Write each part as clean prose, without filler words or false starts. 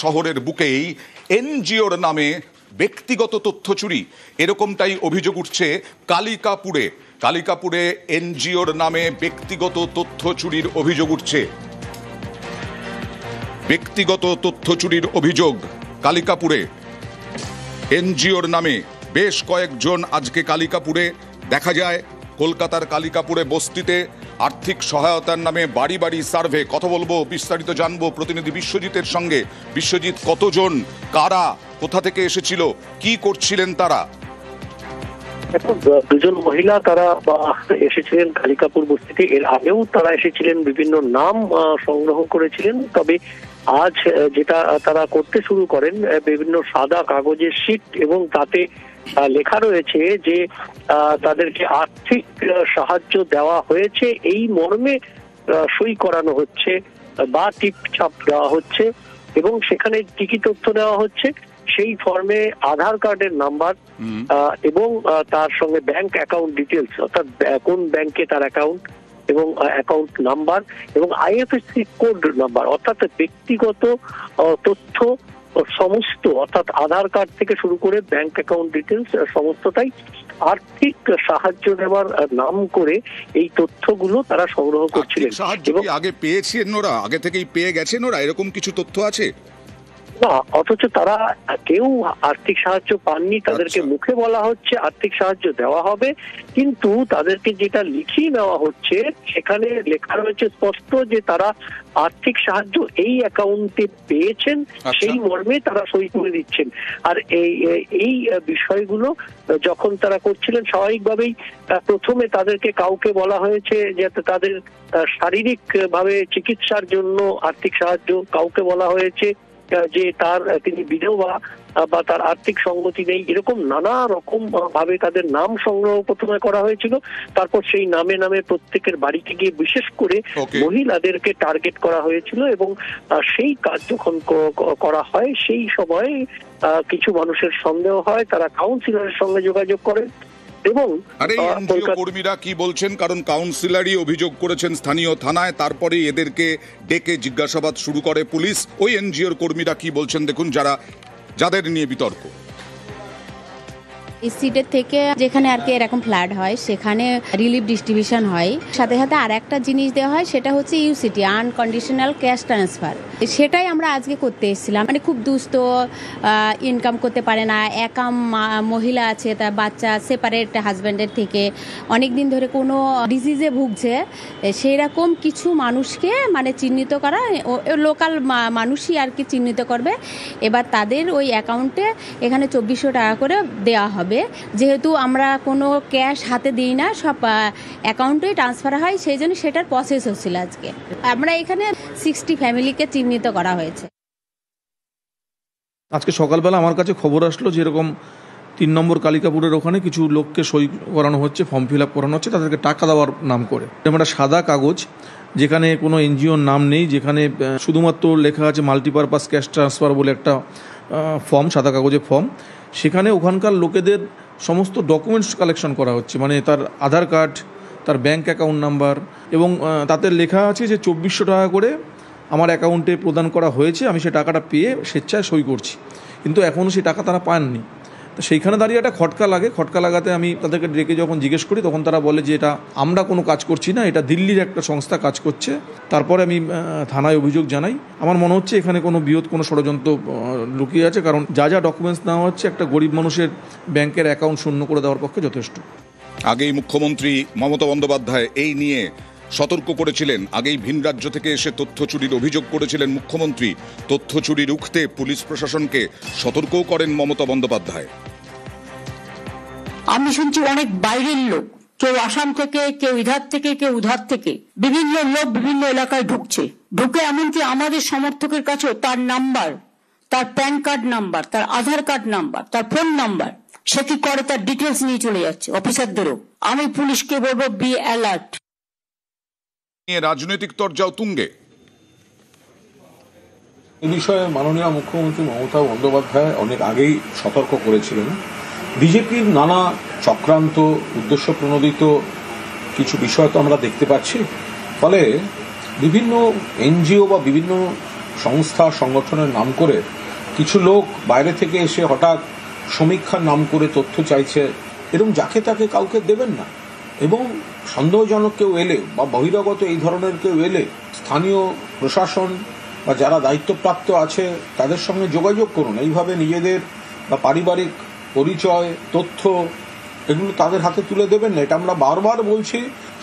শহরের বুকেই এনজিওর নামে ব্যক্তিগত তথ্য চুরি, এরকমটাই অভিযোগ উঠছে কালিকাপুরে। কালিকাপুরে এনজিওর নামে ব্যক্তিগত তথ্য চুরির অভিযোগ উঠছে। ব্যক্তিগত তথ্য চুরির অভিযোগ কালিকাপুরে এনজিওর নামে। বেশ কয়েকজন আজকে কালিকাপুরে দেখা যায়। কলকাতার কালিকাপুরে বস্তিতে আর্থিক সহায়তার নামে বাড়ি বাড়ি সার্ভে। কথা বলবো, বিস্তারিত জানবো প্রতিনিধি বিশ্বজিতের সঙ্গে। বিশ্বজিৎ, কতজন, কারা, কোথা থেকে এসেছিল, কি করছিলেন তারা? দুজন মহিলা তারা এসেছিলেন কালিকাপুর বস্তিতে। এর আগেও তারা এসেছিলেন, বিভিন্ন নাম সংগ্রহ করেছিলেন। তবে আজ যেটা তারা করতে শুরু করেন, বিভিন্ন সাদা কাগজের শীট এবং তাতে লেখা রয়েছে যে তাদেরকে আর্থিক সাহায্য দেওয়া হয়েছে, এই মর্মে সই করানো হচ্ছে বা টিপছাপ দেওয়া হচ্ছে এবং সেখানে কি কি তথ্য দেওয়া হচ্ছে সেই ফর্মে আধার কার্ডের নাম্বার এবং তার সঙ্গে ব্যাংক অ্যাকাউন্ট ডিটেলস, অর্থাৎ কোন ব্যাংকে তার অ্যাকাউন্ট এবং অ্যাকাউন্ট নাম্বার এবং আইএফএসসি কোড নাম্বার, অর্থাৎ ব্যক্তিগত তথ্য সমস্ত, অর্থাৎ আধার কার্ড থেকে শুরু করে ব্যাংক অ্যাকাউন্ট ডিটেলস সমস্তটাই আর্থিক সাহায্য দেওয়ার নাম করে এই তথ্যগুলো তারা সংগ্রহ করছিলেন। এবং আগে পেয়েছেন ওরা, আগে থেকেই পেয়ে গেছেন ওরা, এরকম কিছু তথ্য আছে না, অথচ তারা কেউ আর্থিক সাহায্য পাননি। তাদেরকে মুখে বলা হচ্ছে আর্থিক সাহায্য দেওয়া হবে, কিন্তু তাদেরকে যেটা লিখিয়ে নেওয়া হচ্ছে সেখানে লেখা রয়েছে স্পষ্ট যে তারা আর্থিক সাহায্য এই অ্যাকাউন্টে পেয়েছেন, সেই মর্মে তারা সই করে দিচ্ছেন। আর এই বিষয়গুলো যখন তারা করছিলেন, স্বাভাবিকভাবেই প্রথমে তাদেরকে কাউকে বলা হয়েছে যে তাদের শারীরিক ভাবে চিকিৎসার জন্য আর্থিক সাহায্য, কাউকে বলা হয়েছে যে তিনি বিধবা বা তার আর্থিক সঙ্গতি নেই, এরকম নানা রকম ভাবে তাদের নাম সংগ্রহ প্রথমে করা হয়েছিল। তারপর সেই নামে নামে প্রত্যেকের বাড়িতে গিয়ে বিশেষ করে মহিলাদেরকে টার্গেট করা হয়েছিল এবং সেই কাজ যখন করা হয় সেই সময় কিছু মানুষের সন্দেহ হয়, তারা কাউন্সিলরের সঙ্গে যোগাযোগ করেন এবং কর্মীরা কি বলছেন, কারণ কাউন্সিলরই অভিযোগ করেছেন স্থানীয় থানায়, তারপরে এদেরকে ডেকে জিজ্ঞাসাবাদ শুরু করে পুলিশ। ওই এনজিওর কর্মীরা কি বলছেন দেখুন, যাদের নিয়ে বিতর্ক। সিটের থেকে যেখানে আর কি এরকম ফ্ল্যাট হয় সেখানে রিলিফ ডিস্ট্রিবিউশন হয়, সাথে সাথে আর একটা জিনিস দেওয়া হয়, সেটা হচ্ছে ইউসিটি, আনকন্ডিশনাল ক্যাশ ট্রান্সফার। সেটাই আমরা আজকে করতে এসেছিলাম। মানে খুব দুস্থ, ইনকাম করতে পারে না, একা মহিলা আছে, তার বাচ্চা সেপারেট হাজব্যান্ডের থেকে, অনেক দিন ধরে কোনো ডিজিজে ভুগছে, সেই রকম কিছু মানুষকে মানে চিহ্নিত করা, লোকাল মানুষই আর কি চিহ্নিত করবে। এবার তাদের ওই অ্যাকাউন্টে এখানে 2400 টাকা করে দেওয়া হবে, যেহেতু আমরা কোনো ক্যাশ হাতে দিই না, সব অ্যাকাউন্টে ট্রান্সফার হয়, সেই জন্য সেটার প্রসেস হচ্ছিল আজকে। আমরা এখানে 60 ফ্যামিলিকে চিহ্নিত করা হয়েছে। আজকে সকালবেলা আমার কাছে খবর আসলো যে এরকম 3 নম্বর কালিকাপুরের ওখানে কিছু লোককে সই করানো হচ্ছে, ফর্ম ফিল আপ করানো হচ্ছে তাদেরকে টাকা দেওয়ার নাম করে। একটা সাদা কাগজ যেখানে কোনো এনজিওর নাম নেই, যেখানে শুধুমাত্র লেখা আছে মাল্টিপারপাস ক্যাশ ট্রান্সফার বলে একটা ফর্ম, সাদা কাগজের ফর্ম। সেখানে ওখানকার লোকেদের সমস্ত ডকুমেন্টস কালেকশন করা হচ্ছে, মানে তার আধার কার্ড, তার ব্যাংক অ্যাকাউন্ট নাম্বার, এবং তাতে লেখা আছে যে 2400 টাকা করে আমার অ্যাকাউন্টে প্রদান করা হয়েছে, আমি সে টাকাটা পেয়ে স্বেচ্ছায় সই করছি। কিন্তু এখনও সেই টাকা তারা পাননি। তো সেইখানে দাঁড়িয়ে একটা খটকা লাগে। খটকা লাগাতে আমি তাদেরকে ডেকে যখন জিজ্ঞেস করি, তখন তারা বলে যে এটা আমরা কোনো কাজ করছি না, এটা দিল্লির একটা সংস্থা কাজ করছে। তারপরে আমি থানায় অভিযোগ জানাই। আমার মনে হচ্ছে এখানে কোনো বৃহৎ কোনো ষড়যন্ত্র লুকিয়ে আছে, কারণ যা যা ডকুমেন্টস নেওয়া হচ্ছে একটা গরিব মানুষের ব্যাংকের অ্যাকাউন্ট শূন্য করে দেওয়ার পক্ষে যথেষ্ট। আগেই মুখ্যমন্ত্রী মমতা বন্দ্যোপাধ্যায় এই নিয়ে সতর্ক করেছিলেন। আগেই ভিন রাজ্য থেকে এসে তথ্য চুরির অভিযোগ করেছিলেন মুখ্যমন্ত্রী। তথ্য চুরি রুখতে পুলিশ প্রশাসনকে সতর্কও করেন মমতা বন্দ্যোপাধ্যায়। আমি শুনছি অনেক বাইরের লোক, কেউ আসাম থেকে, কেউ ইধার থেকে, কেউ উধার থেকে, বিভিন্ন লোক বিভিন্ন এলাকায় ঢুকে এমনকি আমাদের সমর্থকের কাছেও তার নাম্বার, তার প্যান কার্ড নাম্বার, তার আধার কার্ড নাম্বার, তার ফোন নাম্বার, সে কি করে তার ডিটেলস নিয়ে চলে যাচ্ছে অফিসারদেরও। আমি পুলিশকে বলবো, বি অ্যালার্ট। রাজনৈতিক তরজাও তুঙ্গে। এই বিষয়ে মাননীয় মুখ্যমন্ত্রী মমতা বন্দ্যোপাধ্যায় অনেক আগেই সতর্ক করেছিলেন। বিজেপির নানা চক্রান্ত, উদ্দেশ্য প্রণোদিত কিছু বিষয় তো আমরা দেখতে পাচ্ছি। ফলে বিভিন্ন এনজিও বা বিভিন্ন সংস্থা সংগঠনের নাম করে কিছু লোক বাইরে থেকে এসে হঠাৎ সমীক্ষার নাম করে তথ্য চাইছে, এরকম যাকে তাকে কাউকে দেবেন না। এবং সন্দেহজনক কেউ এলে বা বহিরাগত এই ধরনের কেউ এলে স্থানীয় প্রশাসন বা যারা দায়িত্বপ্রাপ্ত আছে তাদের সঙ্গে যোগাযোগ করুন। এইভাবে নিজেদের বা পারিবারিক পরিচয় তথ্য এগুলো তাদের হাতে তুলে দেবেন না, এটা আমরা বারবার বলছি।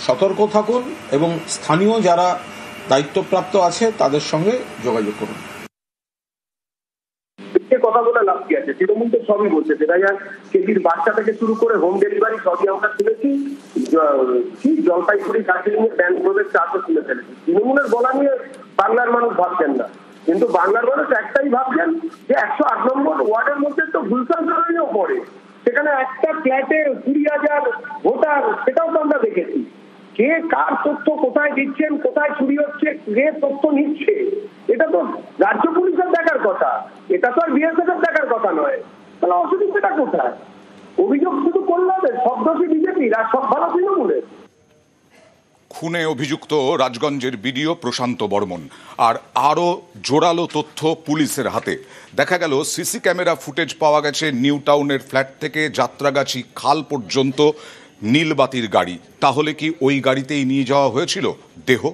সতর্ক থাকুন এবং স্থানীয় যারা দায়িত্বপ্রাপ্ত আছে তাদের সঙ্গে যোগাযোগ করুন। কথা বলে লাভ কি আছে? তৃণমূল তো সবই বলছে, কেজির বাচ্চা থেকে শুরু করে হোম ডেলিভারি সবই আমরা শুনেছি। জলপাইগুড়ি দার্জিলিং এর ব্যাংক প্রবেশ চার্জও শুনে ফেলেছি। তৃণমূলের বলা নিয়ে বাংলার মানুষ ভাবছেন না, কিন্তু বাংলার মানুষ একটাই ভাবছেন যে 108 নম্বর ওয়ার্ডের মধ্যে তো গুলশান সরণিও পড়ে, সেখানে একটা ফ্ল্যাটে 20,000 ভোটার, সেটাও তো আমরা দেখেছি। কে কার তথ্য কোথায় দিচ্ছেন, কোথায় চুরি হচ্ছে, কে তথ্য নিচ্ছে, এটা তো রাজ্য পুলিশের দেখার কথা, এটা তো আর বিএসএফ এর দেখার কথা নয়। তাহলে অসুবিধাটা কোথায়? অভিযোগ শুধু করলে হবে, সব দোষী বিজেপির আর সব ভালো তৃণমূলের। খুনে অভিযুক্ত রাজগঞ্জের বিডিও প্রশান্ত বর্মন। আর আরও জোরালো তথ্য পুলিশের হাতে। দেখা গেল সিসি ক্যামেরা ফুটেজ পাওয়া গেছে নিউ টাউনের ফ্ল্যাট থেকে যাত্রাগাছি খাল পর্যন্ত নীলবাতির গাড়ি। তাহলে কি ওই গাড়িতেই নিয়ে যাওয়া হয়েছিল দেহ?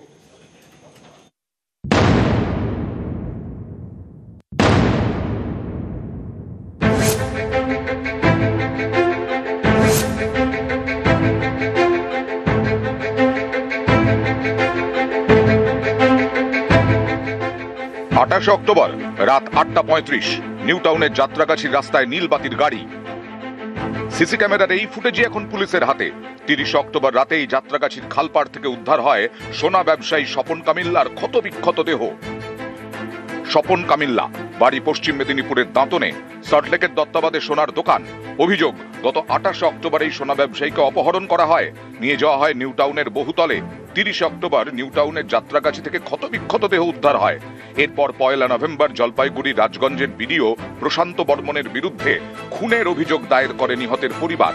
অক্টোবর রাত 8:35 নিউ টাউনের যাত্রাগাছির রাস্তায় নীলবাতির গাড়ি। সিসি ক্যামেরার এই ফুটেজই এখন পুলিশের হাতে। 30 অক্টোবর রাতেই যাত্রাগাছির খালপাড় থেকে উদ্ধার হয় সোনা ব্যবসায়ী স্বপন কামিল্লার ক্ষতবিক্ষত দেহ। স্বপন কামিল্লা বাড়ি পশ্চিম মেদিনীপুরের দাঁতনে, সল্টলেকের দত্তাবাদে সোনার দোকান। অভিযোগ, গত 28 অক্টোবর এই সোনা ব্যবসায়ীকে অপহরণ করা হয়, নিয়ে যাওয়া হয় নিউ টাউনের বহুতলে। 30 অক্টোবর নিউ টাউনের যাত্রাগাছি থেকে ক্ষতবিক্ষত দেহ উদ্ধার হয়। এরপর 1 নভেম্বর জলপাইগুড়ি রাজগঞ্জের বিডিও প্রশান্ত বর্মনের বিরুদ্ধে খুনের অভিযোগ দায়ের করে নিহতের পরিবার।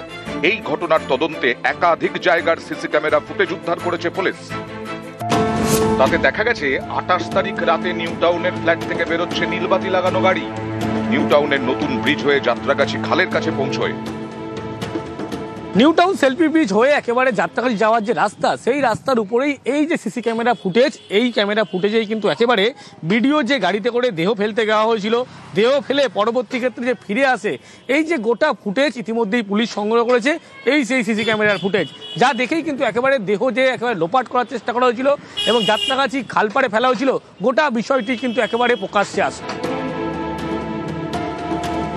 এই ঘটনার তদন্তে একাধিক জায়গার সিসি ক্যামেরা ফুটেজ উদ্ধার করেছে পুলিশ। তাতে দেখা গেছে 28 তারিখ রাতে নিউ টাউনের ফ্ল্যাট থেকে বেরোচ্ছে নীলবাতি লাগানো গাড়ি। নিউ টাউনের নতুন ব্রিজ হয়ে যাত্রাগাছি খালের কাছে পৌঁছয়। নিউ টাউন সেলফি ব্রিজ হয়ে একেবারে যাত্রাগাছি যাওয়ার যে রাস্তা, সেই রাস্তার উপরেই এই যে সিসি ক্যামেরা ফুটেজ, এই ক্যামেরা ফুটেজেই কিন্তু একেবারে ভিডিও যে গাড়িতে করে দেহ ফেলতে যাওয়া হয়েছিল, দেহ ফেলে পরবর্তী ক্ষেত্রে যে ফিরে আসে, এই যে গোটা ফুটেজ ইতিমধ্যেই পুলিশ সংগ্রহ করেছে। এই সেই সিসি ক্যামেরার ফুটেজ, যা দেখেই কিন্তু একেবারে দেহ যে একেবারে লোপাট করার চেষ্টা করা হয়েছিল এবং যাত্রাগাছি খালপাড়ে ফেলা হয়েছিল, গোটা বিষয়টি কিন্তু একেবারে প্রকাশ্যে আসে।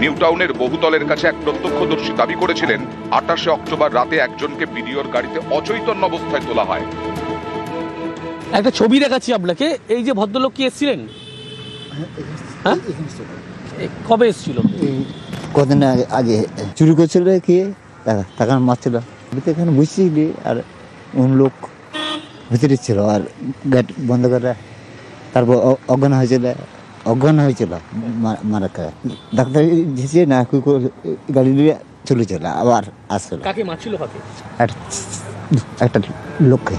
নিউ টাউনের বহুতলের কাছে এক প্রত্যক্ষদর্শী দাবি করেছিলেন 28 অক্টোবর রাতে একজনকে বিডিওর গাড়িতে অচৈতন্য অবস্থায় তোলা হয়। একটা ছবি দেখাচ্ছি আপনাকে। এই যে ভদ্রলোক কি এসেছিলেন? হ্যাঁ, কবে এসেছিল? কদিন আগে চুরি করছিল, কি টাকা মারছিল, এখানে বুঝছিলি। আর লোক ভিতরে ছিল আর গেট বন্ধ করে, তারপর অজ্ঞান হয়েছিল মারা। ডাক্তার দিয়েছে না, গাড়ি নিয়ে চলেছিল, আবার আসছিল। কাকে মারছিল? একটা লোককে।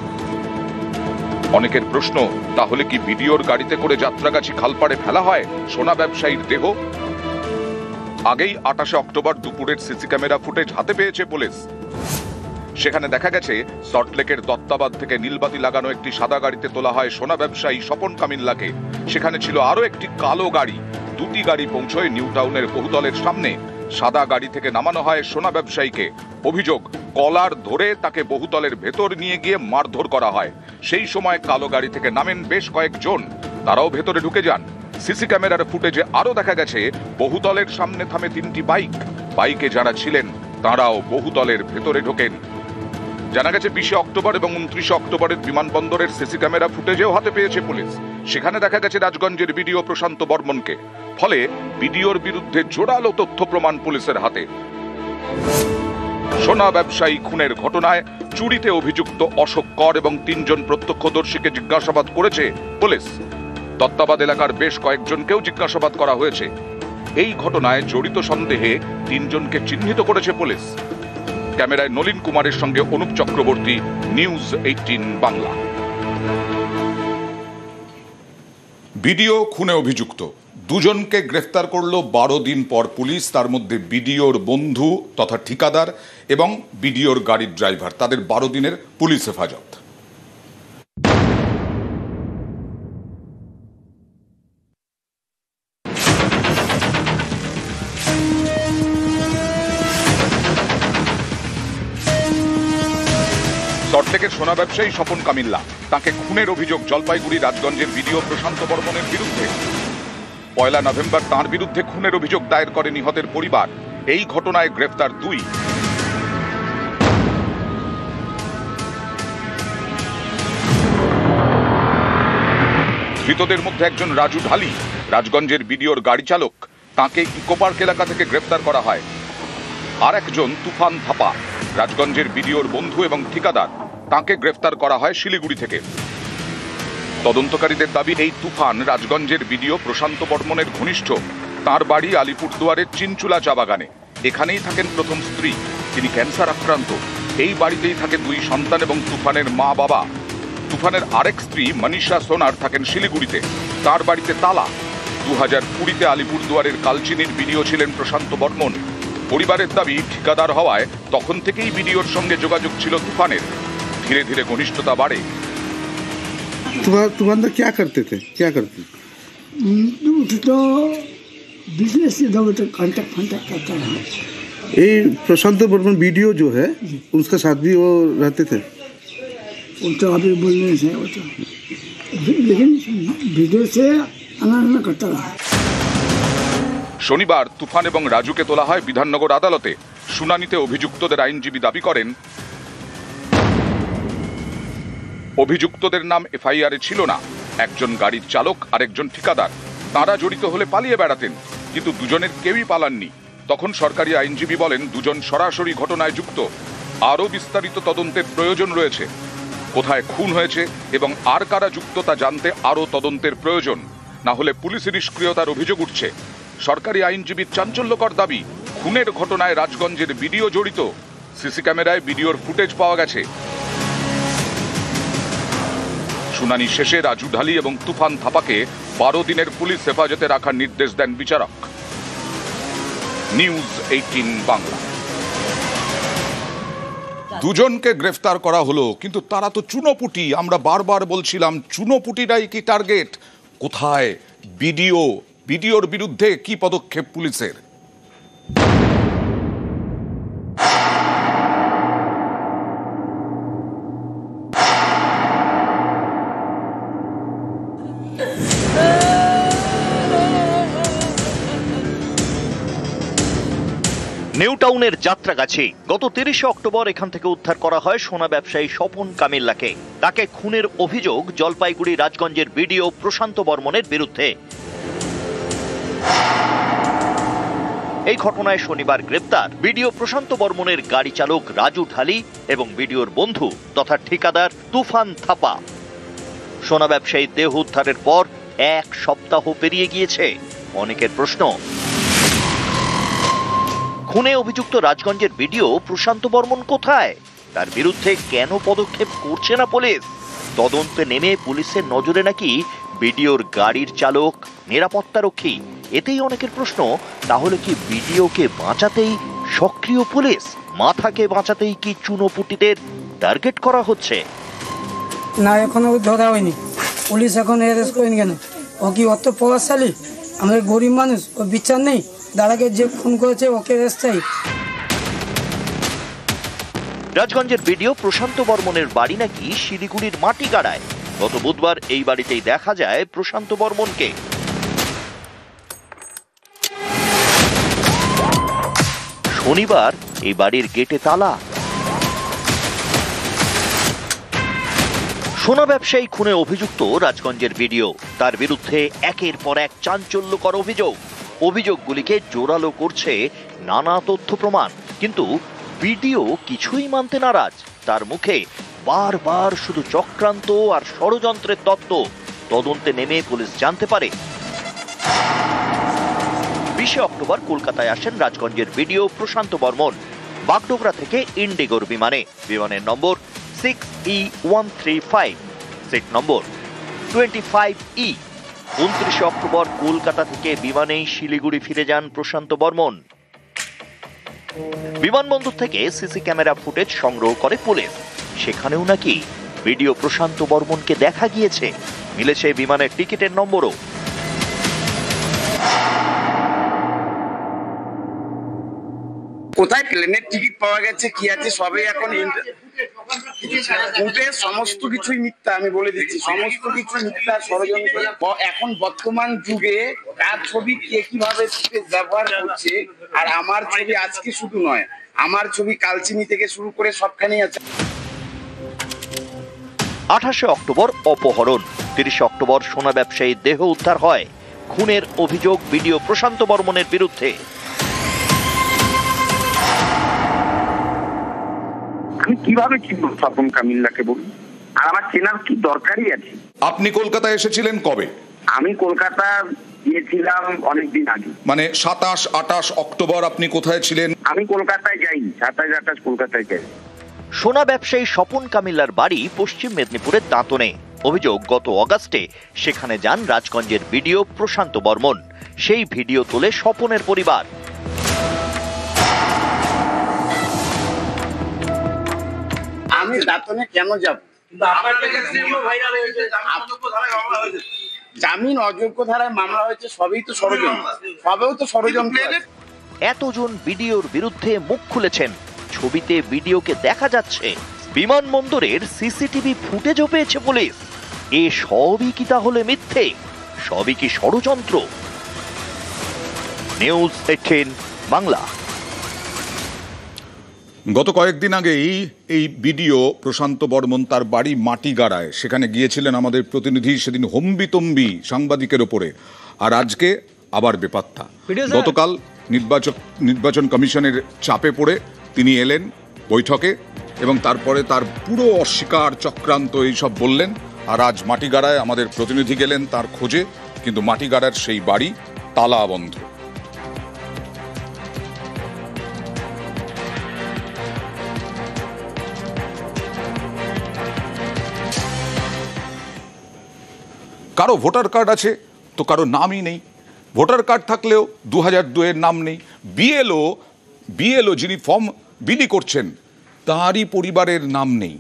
অনেকের প্রশ্ন, তাহলে কি বিডিওর গাড়িতে করে যাত্রাগাছি খালপাড়ে ফেলা হয় সোনা ব্যবসায়ীর দেহ? আগেই 28 অক্টোবর দুপুরের সিসি ক্যামেরা ফুটেজ হাতে পেয়েছে পুলিশ। সেখানে দেখা গেছে সল্টলেকের দত্তাবাদ থেকে নীলবাতি লাগানো একটি সাদা গাড়িতে তোলা হয় সোনা ব্যবসায়ী স্বপন কামিল্লাকে। সেখানে ছিল আরো একটি কালো গাড়ি। দুটি গাড়ি পৌঁছয় নিউ টাউনের বহুতলের সামনে। সাদা গাড়ি থেকে নামানো হয় সোনা ব্যবসায়ীকে। অভিযোগ, কলার ধরে তাকে বহুতলের ভেতর নিয়ে গিয়ে মারধর করা হয়। সেই সময় কালো গাড়ি থেকে নামেন বেশ কয়েকজন, তারাও ভেতরে ঢুকে যান। সিসি ক্যামেরার ফুটেজে আরো দেখা গেছে বহুতলের সামনে থামে 3টি বাইক। বাইকে যারা ছিলেন তারাও বহুতলের ভেতরে ঢোকেন। জানা গেছে 20 অক্টোবর এবং 29 অক্টোবরের বিমানবন্দরের সিসি ক্যামেরা ফুটেজেও হাতে পেয়েছে পুলিশ। সেখানে দেখা গেছে রাজগঞ্জের বিডিও প্রশান্ত বর্মনকে। ফলে বিডিওর বিরুদ্ধে জোরালো তথ্য প্রমাণ পুলিশের হাতে। সোনা ব্যবসায়ী খুনের ঘটনায় চুরিতে অভিযুক্ত অশোক কর এবং 3 জন প্রত্যক্ষদর্শীকে জিজ্ঞাসাবাদ করেছে পুলিশ। দত্তাবাদ এলাকার বেশ কয়েকজনকেও জিজ্ঞাসাবাদ করা হয়েছে। এই ঘটনায় জড়িত সন্দেহে 3 জনকে চিহ্নিত করেছে পুলিশ। ক্যামেরায় নলিন কুমারের সঙ্গে অনুপ চক্রবর্তী, নিউজ 18 বাংলা। বিডিও খুনে অভিযুক্ত দুজনকে গ্রেফতার করলো 12 দিন পর পুলিশ। তার মধ্যে বিডিওর বন্ধু তথা ঠিকাদার এবং বিডিওর গাড়ির ড্রাইভার, তাদের 12 দিনের পুলিশ হেফাজত। সল্টলেকের সোনা ব্যবসায়ী স্বপন কামিল্লা, তাকে খুনের অভিযোগ জলপাইগুড়ি রাজগঞ্জের বিডিও প্রশান্ত বর্মনের বিরুদ্ধে। 1 নভেম্বর তাঁর বিরুদ্ধে খুনের অভিযোগ দায়ের করে নিহতের পরিবার। এই ঘটনায় গ্রেফতার 2। ধৃতদের মধ্যে একজন রাজু ঢালি, রাজগঞ্জের বিডিওর গাড়ি চালক, তাঁকে ইকোপার্ক এলাকা থেকে গ্রেফতার করা হয়। আর একজন তুফান থাপা, রাজগঞ্জের বিডিওর বন্ধু এবং ঠিকাদার, তাঁকে গ্রেফতার করা হয় শিলিগুড়ি থেকে। তদন্তকারীদের দাবি এই তুফান রাজগঞ্জের বিডিও প্রশান্ত বর্মনের ঘনিষ্ঠ। তাঁর বাড়ি আলিপুরদুয়ারের চিনচুলা চা বাগানে। এখানেই থাকেন প্রথম স্ত্রী, তিনি ক্যান্সার আক্রান্ত। এই বাড়িতেই থাকে 2 সন্তান এবং তুফানের মা বাবা। তুফানের আরেক স্ত্রী মনীষা সোনার থাকেন শিলিগুড়িতে, তার বাড়িতে তালা। 2020-তে আলিপুরদুয়ারের কালচিনির বিডিও ছিলেন প্রশান্ত বর্মন। পরিবারের দাবি ঠিকাদার হওয়ায় তখন থেকেই বিডিওর সঙ্গে যোগাযোগ ছিল তুফানের। ধীরে ধীরে ঘনিষ্ঠতা বাড়ে। तुफान तो क्या करते थे? तो बिजनेस कॉन्टैक्ट करता रहा। ये प्रशांत बर्मन वीडियो जो है उसके साथ भी वो रहते थे। वो तो अभी बोलने से वो तो, लेकिन वीडियो से आना करता रहा। শনিবার তুফান এবং রাজুকে তোলা হয় বিধাননগর আদালতে। শুনানিতে অভিযুক্তদের আইনজীবী দাবি করেন, অভিযুক্তদের নাম এফআইআরে ছিল না। একজন গাড়ির চালক আর একজন ঠিকাদার। তাঁরা জড়িত হলে পালিয়ে বেড়াতেন, কিন্তু দুজনের কেউই পালাননি। তখন সরকারি আইনজীবী বলেন, দুজন সরাসরি ঘটনায় যুক্ত। আরও বিস্তারিত তদন্তের প্রয়োজন রয়েছে। কোথায় খুন হয়েছে এবং আর কারা যুক্ত তা জানতে আরও তদন্তের প্রয়োজন। না হলে পুলিশের নিষ্ক্রিয়তার অভিযোগ উঠছে। সরকারি আইনজীবীর চাঞ্চল্যকর দাবি, খুনের ঘটনায় রাজগঞ্জের বিডিও জড়িত। সিসি ক্যামেরায় বিডিওর ফুটেজ পাওয়া গেছে। শুনানি শেষে রাজু ঢালি এবং তুফান থাপাকে 12 দিনের পুলিশ হেফাজতে রাখার নির্দেশ দেন বিচারক। নিউজ 18 বাংলা। দুজনকে গ্রেফতার করা হলো, কিন্তু তারা তো চুনোপুটি। আমরা বারবার বলছিলাম চুনোপুটিরাই কি টার্গেট? কোথায় বিডিওর বিরুদ্ধে কি পদক্ষেপ পুলিশের? নিউ টাউনের যাত্রাগাছি গত 30 অক্টোবর এখান থেকে উদ্ধার করা হয় সোনা ব্যবসায়ী স্বপন কামিল্লাকে। তাকে খুনের অভিযোগ জলপাইগুড়ি রাজগঞ্জের বিডিও প্রশান্ত বর্মনের বিরুদ্ধে। এই ঘটনায় শনিবার গ্রেপ্তার বিডিও প্রশান্ত বর্মনের গাড়ি চালক রাজু ঢালি এবং বিডিওর বন্ধু তথা ঠিকাদার তুফান থাপা। সোনা ব্যবসায়ী দেহ উদ্ধারের পর 1 সপ্তাহ পেরিয়ে গিয়েছে। অনেকের প্রশ্ন, খুনে অভিযুক্ত রাজগঞ্জের বিডিও প্রশান্ত বর্মন কোথায়? তার বিরুদ্ধে কেন পদক্ষেপ করছে না পুলিশ? তদন্তে নেমে পুলিশের নজরে নাকি বিডিওর গাড়ির চালক, নিরাপত্তারক্ষী। এতেই অনেকের প্রশ্ন, তাহলে কি বিডিওকে বাঁচাতেই সক্রিয় পুলিশ? মাথাকে বাঁচাতেই কি চুনোপুটিদের টার্গেট করা হচ্ছে? না, এখনো ধরা হয়নি। পুলিশ এখন অ্যারেস্ট করেনি কেন? ও কি অত প্রভাবশালী? আমরা গরিব মানুষ, ও বিচার নেই। দাদাকে যে খুন করেছে ওকে অ্যারেস্ট চাই। রাজগঞ্জের বিডিও প্রশান্ত বর্মনের বাড়ি নাকি শিলিগুড়ির মাটিগাড়ায়। গত বুধবার এই বাড়িতেই দেখা যায় প্রশান্ত বর্মনকে। শনিবার এই বাড়ির গেটে তালা। সোনা ব্যবসায়ী খুনে অভিযুক্ত রাজগঞ্জের বিডিও। তার বিরুদ্ধে একের পর এক চাঞ্চল্যকর অভিযোগগুলিকে জোরালো করছে নানা তথ্য প্রমাণ। কিন্তু বিডিও কিছুই মানতে নারাজ। তার মুখে বারবার শুধু চক্রান্ত আর ষড়যন্ত্রের তত্ত্ব। তদন্তে নেমে পুলিশ জানতে পারে 20 অক্টোবর কলকাতায় আসেন রাজগঞ্জের বিডিও প্রশান্ত বর্মন। বাগডোগরা থেকে ইন্ডিগোর বিমানের number 6E135, seat number 25E। 29 অক্টোবর কলকাতা থেকে বিমানেই শিলিগুড়ি ফিরে যান প্রশান্ত বর্মন। বিমানবন্দর থেকে সিসি ক্যামেরা ফুটেজ সংগ্রহ করে পুলিশ। সেখানেও নাকি ভিডিও প্রশান্ত বর্মনকে দেখা গিয়েছে। মিলেছে বিমানের টিকিটের নম্বরও। কোথায় প্লেনের টিকিট পাওয়া গেছে, কি আছে, সবই এখন সমস্ত কিছুই মিথ্যা। আমি বলে দিচ্ছি, সমস্ত কিছু মিথ্যা, ষড়যন্ত্র। এখন বর্তমান যুগে কার ছবি কে কিভাবে ব্যবহার করছে, আর আমার ছবি আজকে শুধু নয়, আমার ছবি কালচিনি থেকে শুরু করে সবখানেই আছে। 28 অক্টোবর অপহরণ, 30 অক্টোবর সোনা ব্যবসায়ীর দেহ উদ্ধার হয়। খুনের অভিযোগ ভিডিও প্রশান্ত বর্মনের বিরুদ্ধে। আমি কিভাবে চিনব স্বপন কামিল্লাকে বলুন? আর আমার চেনার কি দরকারই আছে? আপনি কলকাতায় এসেছিলেন কবে? আমি কলকাতা গিয়েছিলাম অনেকদিন আগে। মানে 27-28 অক্টোবর আপনি কোথায় ছিলেন? আমি কলকাতায় যাইনি, 27-28 কলকাতায় যাই। সোনা ব্যবসায়ী স্বপন কামিল্লার বাড়ি পশ্চিম মেদিনীপুরের দাঁতনে। অভিযোগ, গত অগাস্টে সেখানে যান রাজগঞ্জের ভিডিও প্রশান্ত বর্মন। সেই ভিডিও তোলে স্বপনের পরিবার। আমি দাঁতনে কেন যাব? জামিন অযোগ্য ধারায় মামলা হয়েছে, সবই তো ষড়যন্ত্র, সবেও তো ষড়যন্ত্র। এতজন ভিডিওর বিরুদ্ধে মুখ খুলেছেন। ছবিতে ভিডিওকে দেখা যাচ্ছে। বিমানবন্দরের সিসিটিভি ফুটেজও পেয়েছে পুলিশ। এ সবই কি তাহলে মিথ্যে? সবই কি ষড়যন্ত্র? নিউজ 18 বাংলা। গত কয়েকদিন আগেই এই ভিডিও প্রশান্ত বর্মন তার বাড়ি মাটিগাড়ায়, সেখানে গিয়েছিলেন আমাদের প্রতিনিধি। সেদিন হম্বিতম্বি সাংবাদিকের ওপরে, আর আজকে আবার বেপাত্তা। গতকাল নির্বাচন কমিশনের চাপে পড়ে তিনি এলেন বৈঠকে এবং তারপরে তার পুরো অস্বীকার, চক্রান্ত এইসব বললেন। আর আজ মাটিগাড়ায় আমাদের প্রতিনিধি গেলেন তার খোঁজে, কিন্তু মাটিগাড়ার সেই বাড়ি তালা বন্ধ। কারো ভোটার কার্ড আছে তো কারো নামই নেই। ভোটার কার্ড থাকলেও 2002-এর নাম নেই। বিএলও যিনি ফর্ম বিলি করছেন তাঁরই পরিবারের নাম নেই।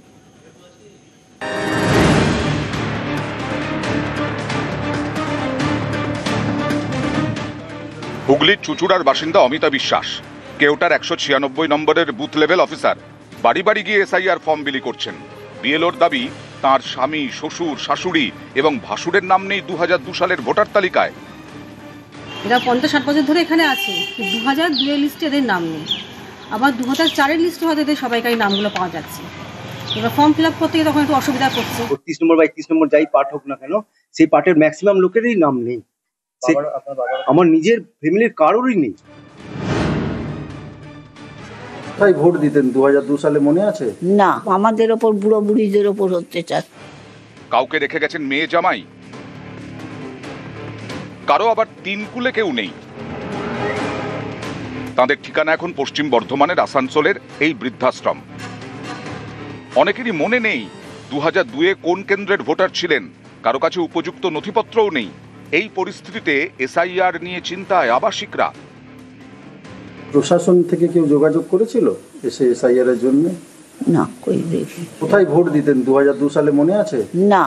হুগলির চুচুড়ার বাসিন্দা অমিতা বিশ্বাস কেওটার 196 নম্বরের বুথ লেভেল অফিসার। বাড়ি বাড়ি গিয়ে এসআইআর ফর্ম বিলি করছেন। বিএলওর দাবি, তার স্বামী, শ্বশুর, শাশুড়ি এবং ভাসুরের নাম নেই 2002 সালের ভোটার তালিকায়। এরা 50-60 বছর ধরে এখানে আছে, 2002 লিস্টে এদের নাম নেই। আবার 2004-এর লিস্টে হয়তো এদের সবাইকারই নামগুলো পাওয়া যাচ্ছে। এবার ফর্ম ফিল আপ করতে গিয়ে তখন একটু অসুবিধা করছে। 32 নম্বর বা 31 নম্বর যাই পার্ট হোক না কেন, সেই পার্টের ম্যাক্সিমাম লোকেরই নাম নেই। আমার নিজের ফ্যামিলির কারোরই নেই। তাই ভোট দিতেন 2002 সালে, মনে আছে? না, আমাদের ওপর বুড়ো বুড়িদের ওপর অত্যাচার। কাউকে রেখে গেছেন মেয়ে জামাই, কারো আবার 3 কুলে কেউ নেই। তাদের ঠিকানা এখন পশ্চিম বর্ধমানের আসানসোলের এই বৃদ্ধাশ্রম। অনেকেরই মনে নেই 2002-এ কোন কেন্দ্রের ভোটার ছিলেন। কারো কাছে উপযুক্ত নথিপত্রও নেই। এই পরিস্থিতিতে এসআইআর নিয়ে চিন্তায় আবাসিকরা। প্রশাসন থেকে কেউ যোগাযোগ করেছিল এসে এসআইআর এর জন্য? না, কোথায় ভোট দিতেন 2002 সালে, মনে আছে? না,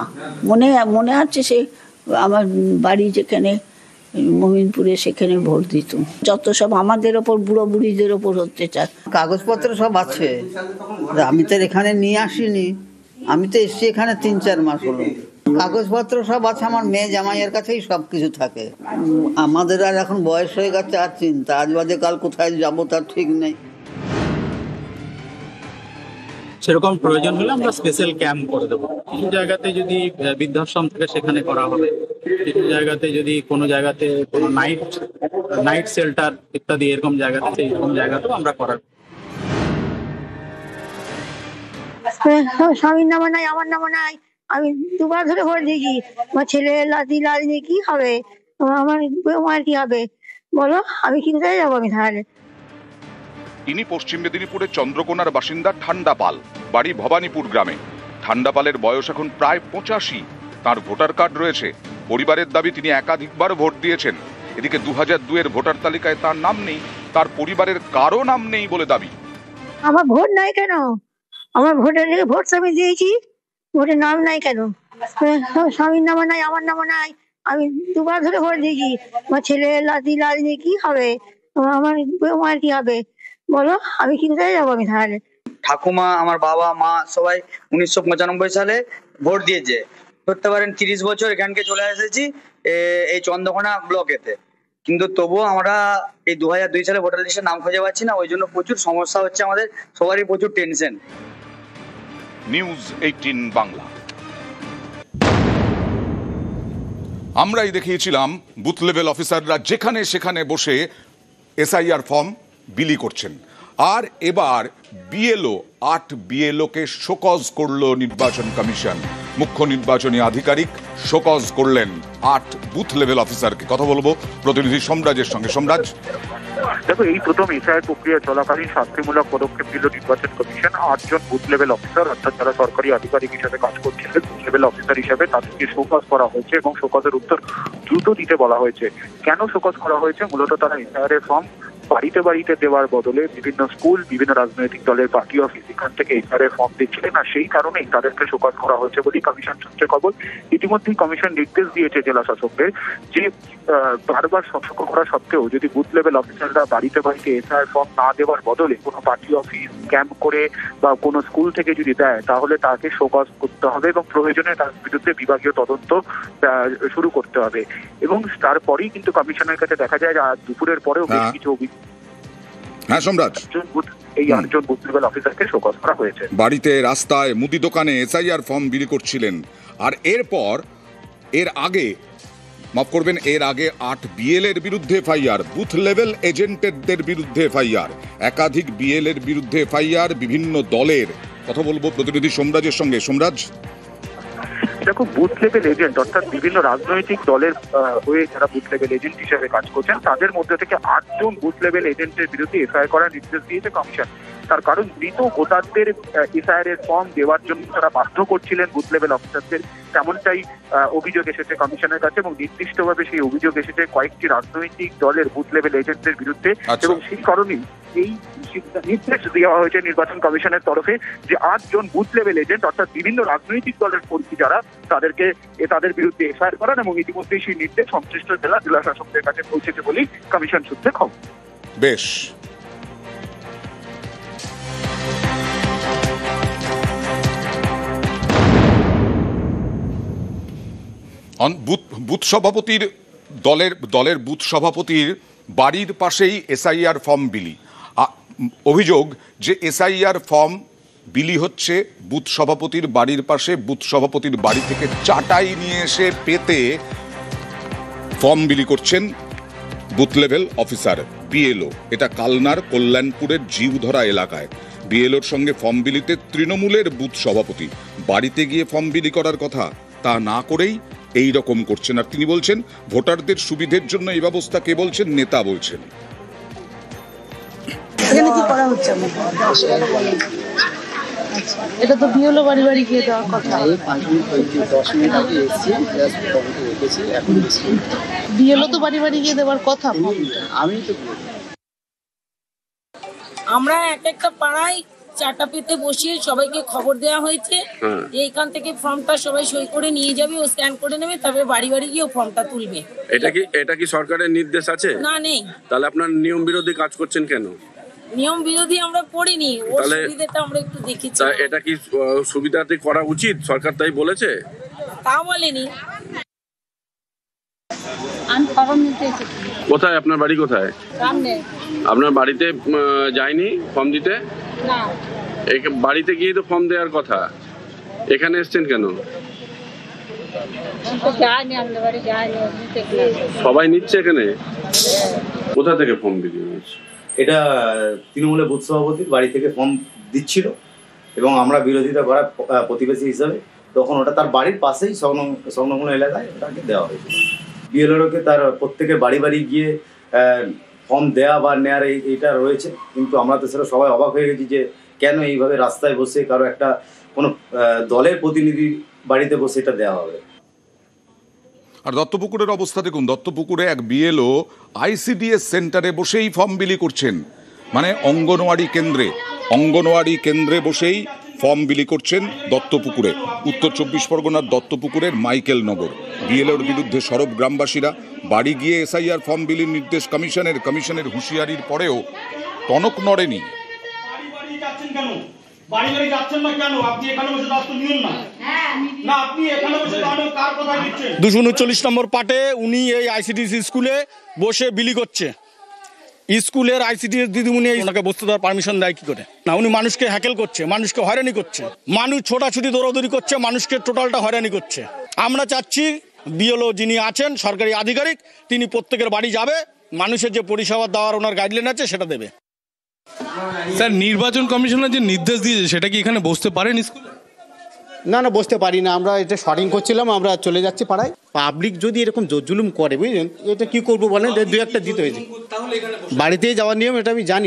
মনে আছে, সে আমার বাড়ি যেখানে মোমিনপুরে, সেখানে ভোট দিতাম। যত সব আমাদের ওপর বুড়ো বুড়িদের ওপর অত্যাচার। কাগজপত্র সব আছে, আমি তো এখানে নিয়ে আসিনি। আমি তো এসছি এখানে 3-4 মাস হলো। কাগজপত্র সব আছে, আমার মেয়ে জামাইয়ের কাছেই সব কিছু থাকে। আমাদের আর এখন বয়স হয়ে গেছে, আর চিন্তা, আজ বাদে কাল কোথায় যাবো তার ঠিক নেই। সেরকম প্রয়োজন হলে আমরা স্পেশাল ক্যাম্প করে দেবো। কিছু জায়গাতে যদি বৃদ্ধাশ্রম থেকে সেখানে করা হবে, কিছু জায়গাতে যদি কোনো জায়গাতে কোনো নাইট শেল্টার ইত্যাদি এরকম জায়গাতে, সেইরকম জায়গাতেও আমরা করার। স্বামীর নামে নাই, আমার নামে নাই। আমি 2 বার ধরে ভোট দিয়েছি। আমার ছেলে লাল নিয়ে কি হবে, আমার মায়ের কি হবে বলো? আমি কি কোথায় যাবো আমি তাহলে? ইনি পশ্চিম মেদিনীপুরের চন্দ্রকোনার বাসিন্দা ঠান্ডা পাল। বাড়ি ভবানীপুর গ্রামে। ঠান্ডা পালের বয়স এখন প্রায় 85। তার ভোটার কার্ড রয়েছে, পরিবারের দাবি তিনি একাধিকবার ভোট দিয়েছেন। এদিকে 2002-এর ভোটার তালিকায় তার নাম নেই, তার পরিবারের কারো নাম নেই বলে দাবি। আমার ভোট নাই কেন? আমার ভোটের ভোট আমি দিয়েছি, ভোটের নাম নাই কেন? স্বামীর নামও নাই, আমার নামও নাই। আমি 2 বার ধরে ভোট দিয়েছি। আমার ছেলে লাতি লাদিনি কি হবে? আমার মায়ের কি হবে বলো? আমি কি কোথায় যাবো আমি তাহলে? ঠাকুমা, আমার বাবা মা সবাই 1995 সালে ভোট দিয়েছে। ধরতে পারেন 30 বছর এখানকে চলে এসেছি এই চন্দ্রকোনা ব্লকেতে, কিন্তু তবুও আমরা এই 2002 সালে ভোটার লিস্টে নাম খুঁজে পাচ্ছি না। ওই জন্য প্রচুর সমস্যা হচ্ছে, আমাদের সবারই প্রচুর টেনশন। নিউজ 18 বাংলা। আমরাই দেখিয়েছিলাম বুথ লেভেল অফিসাররা যেখানে সেখানে বসে এসআইআর ফর্ম বিলি করছেন। আর এবার বিএলও 8 বিএলওকে শোকজ করল নির্বাচন কমিশন। মুখ্য নির্বাচনী আধিকারিক শোকজ করলেন 8 বুথ লেভেল অফিসারকে। কথা বলবো প্রতিনিধি সম্রাজের সঙ্গে। সম্রাজ, দেখো, এই প্রথম এসআইআর প্রক্রিয়া চলাকালীন শাস্তিমূলক পদক্ষেপ নিল নির্বাচন কমিশন। 8 জন বুথ লেভেল অফিসার, অর্থাৎ যারা সরকারি আধিকারিক হিসেবে কাজ করছিলেন, বুথ লেভেল অফিসার হিসেবে তাদেরকে শোকজ করা হয়েছে এবং শোকজের উত্তর দ্রুত দিতে বলা হয়েছে। কেন শোকজ করা হয়েছে? মূলত তারা এসআইআর এর ফর্ম বাড়িতে বাড়িতে দেওয়ার বদলে বিভিন্ন স্কুল, বিভিন্ন রাজনৈতিক দলের পার্টি অফিস এখান থেকে এসআইআর এর ফর্ম দিচ্ছিলেন, আর সেই কারণেই তাদেরকে শোকজ করা হয়েছে বলেই কমিশন সূত্রে খবর। ইতিমধ্যেই কমিশন নির্দেশ দিয়েছে জেলা শাসকদের যে বারবার সতর্ক করা সত্ত্বেও যদি বুথ লেভেল অফিসাররা বাড়িতে বাড়িতে এসআইআর ফর্ম না দেওয়ার বদলে কোনো পার্টি অফিস ক্যাম্প করে বা কোনো স্কুল থেকে যদি দেয়, তাহলে তাকে শোকজ করতে হবে এবং প্রয়োজনে তার বিরুদ্ধে বিভাগীয় তদন্ত শুরু করতে হবে। এবং তারপরেই কিন্তু কমিশনের কাছে দেখা যায় যে আজ দুপুরের পরেও বেশ কিছু হ্যাঁ সম্রাট, এই 8 জন বুথ লেভেল অফিসারকে শোকজ করা হয়েছে। বাড়িতে, রাস্তায়, মুদি দোকানে এসআইআর ফর্ম বিলি করছিলেন। আর এরপর এর আগে 8 বিএল এর বিরুদ্ধে এফআইআর, বুথ লেভেল এজেন্টদের বিরুদ্ধে এফআইআর, একাধিক বিএল এর বিরুদ্ধে এফআইআর, বিভিন্ন দলের। কথা বলবো প্রতিনিধি সম্রাজের সঙ্গে। সম্রাজ, দেখো, বুথ লেভেল এজেন্ট অর্থাৎ বিভিন্ন রাজনৈতিক দলের হয়ে যারা বুথ লেভেল এজেন্ট হিসেবে কাজ করছেন, তাদের মধ্যে থেকে 8 জন বুথ লেভেল এজেন্টের বিরুদ্ধে এফআইআর করার নির্দেশ দিয়েছে কমিশন। তার কারণ মৃত ভোটারদের এসআইআর এর ফর্ম দেওয়ার জন্য তারা বাধ্য করছিলেন বুথ লেভেল অফিসারদের, তেমনটাই অভিযোগ এসেছে কমিশনের কাছে। এবং নির্দিষ্টভাবে সেই অভিযোগ এসেছে কয়েকটি রাজনৈতিক দলের বুথ লেভেল এজেন্টদের বিরুদ্ধে। এবং সেই কারণেই এই নির্দেশ দেওয়া হয়েছে নির্বাচন কমিশনের তরফে যে 8 জন বুথ লেভেল এজেন্ট অর্থাৎ বিভিন্ন রাজনৈতিক দলের কর্মী যারা, তাদের বিরুদ্ধে এফআইআর করান। এবং ইতিমধ্যেই সেই নির্দেশ সংশ্লিষ্ট জেলা শাসকদের কাছে পৌঁছেছে বলেই কমিশন সূত্রে খবর। বেশ, বুথ সভাপতির দলের বুথ সভাপতির বাড়ির পাশেই এসআইআর ফর্ম বিলি। অভিযোগ যে এসআইআর ফর্ম বিলি হচ্ছে বুথ সভাপতির বাড়ির পাশে। বুথ সভাপতির বাড়ি থেকে চাটাই নিয়ে এসে পেতে ফর্ম বিলি করছেন বুথ লেভেল অফিসার, বিএলও। এটা কালনার কল্যাণপুরের জিউধরা এলাকায়। বিএলওর সঙ্গে ফর্ম বিলিতে তৃণমূলের বুথ সভাপতি বাড়িতে গিয়ে ফর্ম বিলি করার কথা, তা না করেই এই রকম করছেন। আর তিনি বলছেন ভোটারদের সুবিধের জন্য এই ব্যবস্থা কে বলছেন? নেতা বলছেন। এখানে কি করা হচ্ছে? এটা তো বিএলও বাড়ি বাড়ি গিয়ে দেওয়ার কথা। 10 মিনিট আগে এসেছি, এখন বিএলও তো বাড়ি বাড়ি গিয়ে দেওয়ার কথা। আমি তো আমরা একটা পাড়ায় চাটা পেতে বসিয়ে সবাইকে খবর দেওয়া হয়েছে এইখান থেকে ফর্মটা সবাই সই করে নিয়ে যাবে, ও স্ক্যান করে নেবে, তবে বাড়ি বাড়ি গিয়ে ফর্মটা তুলবে। এটা কি সরকারের নির্দেশ আছে? না, নেই। তাহলে আপনার নিয়ম বিরোধী কাজ করছেন কেন? নিয়ম বিরোধী আমরা করিনি, ওর সুবিধাটা আমরা একটু দেখেছি। এটা কি সুবিধাতে করা উচিত? সরকার তাই বলেছে? তা বলেনি। কোথায় আপনার বাড়ি? কোথায়? আপনার বাড়িতে যায়নি ফর্ম দিতে? না, বাড়িতে গিয়ে তো ফর্ম দেওয়ার কথা। এখানে এসছেন কেন? সবাই নিচ্ছে এখানে? কোথা থেকে ফর্ম দিতে? এটা তৃণমূলের বুথ সভাপতির বাড়ি থেকে ফর্ম দিচ্ছিল এবং আমরা বিরোধিতা করার প্রতিবেশী হিসাবে তখন ওটা তার বাড়ির পাশেই সংলগ্ন এলাকায় ওটাকে দেওয়া হয়েছিল। বিএলওকে তার প্রত্যেকের বাড়ি বাড়ি গিয়ে ফর্ম দেওয়া বা নেওয়ার এইটা রয়েছে, কিন্তু আমরা তো সেটা সবাই অবাক হয়ে গেছি যে কেন এইভাবে রাস্তায় বসে কারো কোনো দলের প্রতিনিধি বাড়িতে বসে এটা দেওয়া হবে। আর দত্তপুকুরের অবস্থা দেখুন, দত্তপুকুরে এক বিএলও আইসিডিএস সেন্টারে বসেই ফর্ম বিলি করছেন, মানে অঙ্গনওয়াড়ি কেন্দ্রে বসেই ফর্ম বিলি করছেন দত্তপুকুরে। উত্তর 24 পরগনার দত্তপুকুরের মাইকেল নগর। বিএলওর বিরুদ্ধে সরব গ্রামবাসীরা। বাড়ি গিয়ে এসআইআর ফর্ম বিলির নির্দেশ কমিশনের হুঁশিয়ারির পরেও টনক নড়েনি। বাড়ি বাড়ি যাচ্ছেন না কেন? আপনি এখানে বসে দায়িত্ব নিন না। না, আপনি এখানে বসে দাঁড়ানো কার কথা দিচ্ছেন? 239 নম্বর পার্টে উনি এই আইসিডিএস স্কুলে বসে বিলি করছে। স্কুলের আইসিডিএস দিদিমণি ওনাকে বসতে দেওয়ার পারমিশন দেয় কি করে? না, উনি মানুষকে হ্যাকেল করছে, মানুষকে হয়রানি করছে, মানুষ ছোটাছুটি দৌড়াদৌড়ি করছে, মানুষকে টোটালটা হয়রানি করছে। আমরা চাচ্ছি বিএলও যিনি আছেন সরকারি আধিকারিক, তিনি প্রত্যেকের বাড়ি যাবে, মানুষের যে পরিষেবা দেওয়ার ওনার গাইডলাইন আছে সেটা দেবে। স্যার, নির্বাচন কমিশনার যে নির্দেশ দিয়েছে সেটা কি এখানে বসতে পারেন স্কুলে? না, বসতে পারি না। আমরা এটা শর্টিং করছিলাম, আমরা চলে যাচ্ছি পাড়ায়। পাবলিক যদি এরকম জুলুম করে, বুঝলেন, এটা কি করবো বলেন, দু একটা দিতে হয়েছে। বাড়িতেই যাওয়ার নিয়ম, এটা আমি জানি।